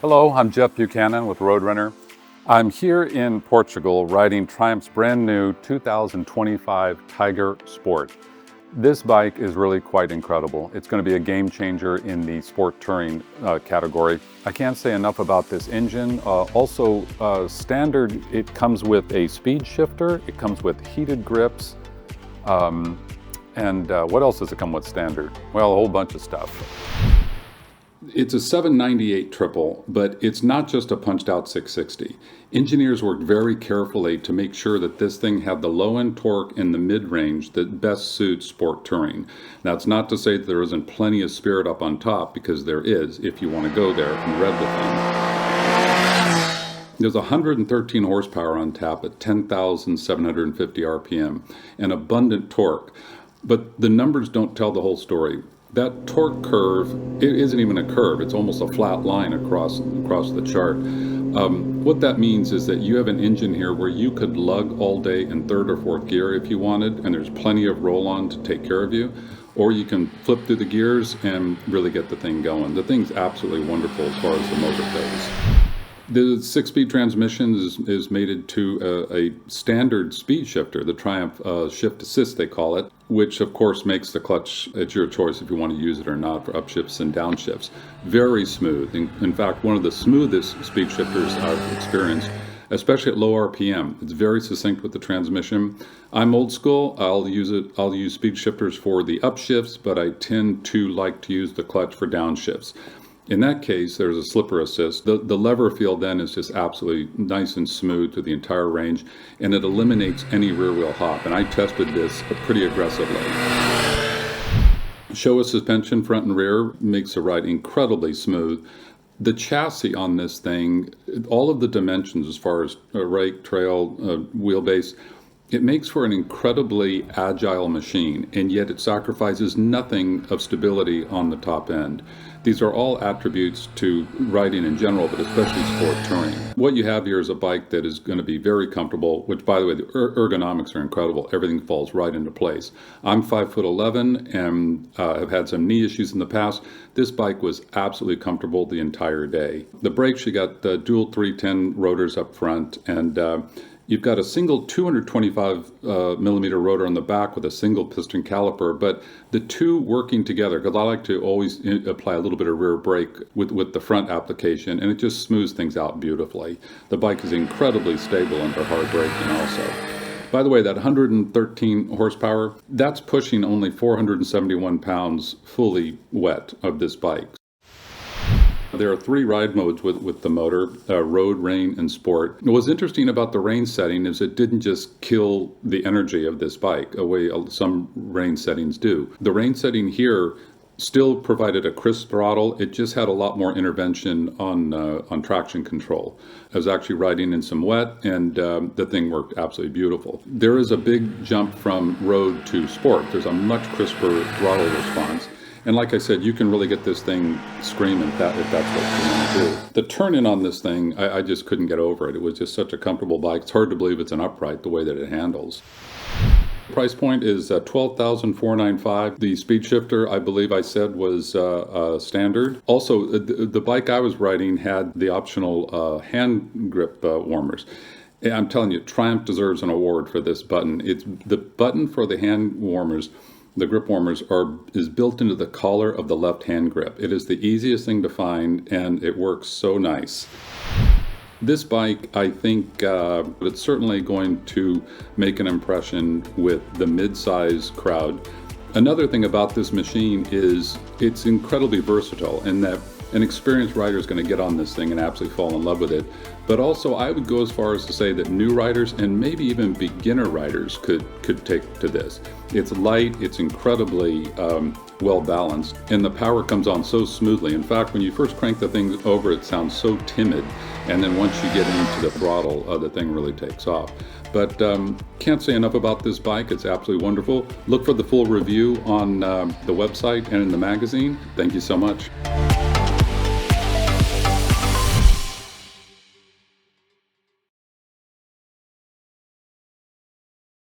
Hello, I'm Jeff Buchanan with RoadRUNNER. I'm here in Portugal riding Triumph's brand new 2025 Tiger Sport. This bike is really quite incredible. It's going to be a game changer in the sport touring category. I can't say enough about this engine. Standard, it comes with a speed shifter, it comes with heated grips, what else does it come with standard? Well, a whole bunch of stuff. It's a 798 triple, but it's not just a punched out 660. Engineers worked very carefully to make sure that this thing had the low end torque in the mid-range that best suits sport touring. That's not to say that there isn't plenty of spirit up on top, because there is if you want to go there and rev the thing. There's 113 horsepower on tap at 10,750 RPM and abundant torque, but the numbers don't tell the whole story. That torque curve, it isn't even a curve, it's almost a flat line across the chart. What that means is that you have an engine here where you could lug all day in third or fourth gear if you wanted, and there's plenty of roll-on to take care of you, or you can flip through the gears and really get the thing going. The thing's absolutely wonderful as far as the motor goes. The 6-speed transmission is mated to a standard speed shifter, the Triumph Shift Assist they call it, which of course makes the clutch at your choice if you want to use it or not for upshifts and downshifts. Very smooth. In fact, one of the smoothest speed shifters I've experienced, especially at low RPM. It's very succinct with the transmission. I'm old school. I'll use speed shifters for the upshifts, but I tend to like to use the clutch for downshifts. In that case, there's a slipper assist. The lever feel then is just absolutely nice and smooth through the entire range, and it eliminates any rear wheel hop. And I tested this pretty aggressively. Showa suspension, front and rear, makes the ride incredibly smooth. The chassis on this thing, all of the dimensions as far as rake, trail, wheelbase, it makes for an incredibly agile machine, and yet it sacrifices nothing of stability on the top end. These are all attributes to riding in general, but especially sport touring. What you have here is a bike that is going to be very comfortable, which, by the way, the ergonomics are incredible. Everything falls right into place. I'm 5'11" and have had some knee issues in the past. This bike was absolutely comfortable the entire day. The brakes, you got the dual 310 rotors up front, and you've got a single 225 millimeter rotor on the back with a single piston caliper, but the two working together, because I like to always apply a little bit of rear brake with the front application, and it just smooths things out beautifully. The bike is incredibly stable under hard braking also. By the way, that 113 horsepower, that's pushing only 471 pounds fully wet of this bike. There are 3 ride modes with the motor, road, rain, and sport. What's interesting about the rain setting is it didn't just kill the energy of this bike, the way some rain settings do. The rain setting here still provided a crisp throttle. It just had a lot more intervention on traction control. I was actually riding in some wet, and the thing worked absolutely beautiful. There is a big jump from road to sport. There's a much crisper throttle response. And like I said, you can really get this thing screaming if that's what you want to do. The turn-in on this thing, I just couldn't get over it. It was just such a comfortable bike. It's hard to believe it's an upright the way that it handles. Price point is $12,495. The speed shifter, I believe I said, was standard. Also, the bike I was riding had the optional hand grip warmers. I'm telling you, Triumph deserves an award for this button. It's the button for the hand warmers. The grip warmers is built into the collar of the left hand grip. It is the easiest thing to find, and it works so nice. This bike, I think, it's certainly going to make an impression with the mid-size crowd. Another thing about this machine is it's incredibly versatile in that an experienced rider is going to get on this thing and absolutely fall in love with it. But also, I would go as far as to say that new riders and maybe even beginner riders could take to this. It's light, it's incredibly well balanced, and the power comes on so smoothly. In fact, when you first crank the thing over, it sounds so timid, and then once you get into the throttle, the thing really takes off. But can't say enough about this bike. It's absolutely wonderful. Look for the full review on the website and in the magazine. Thank you so much.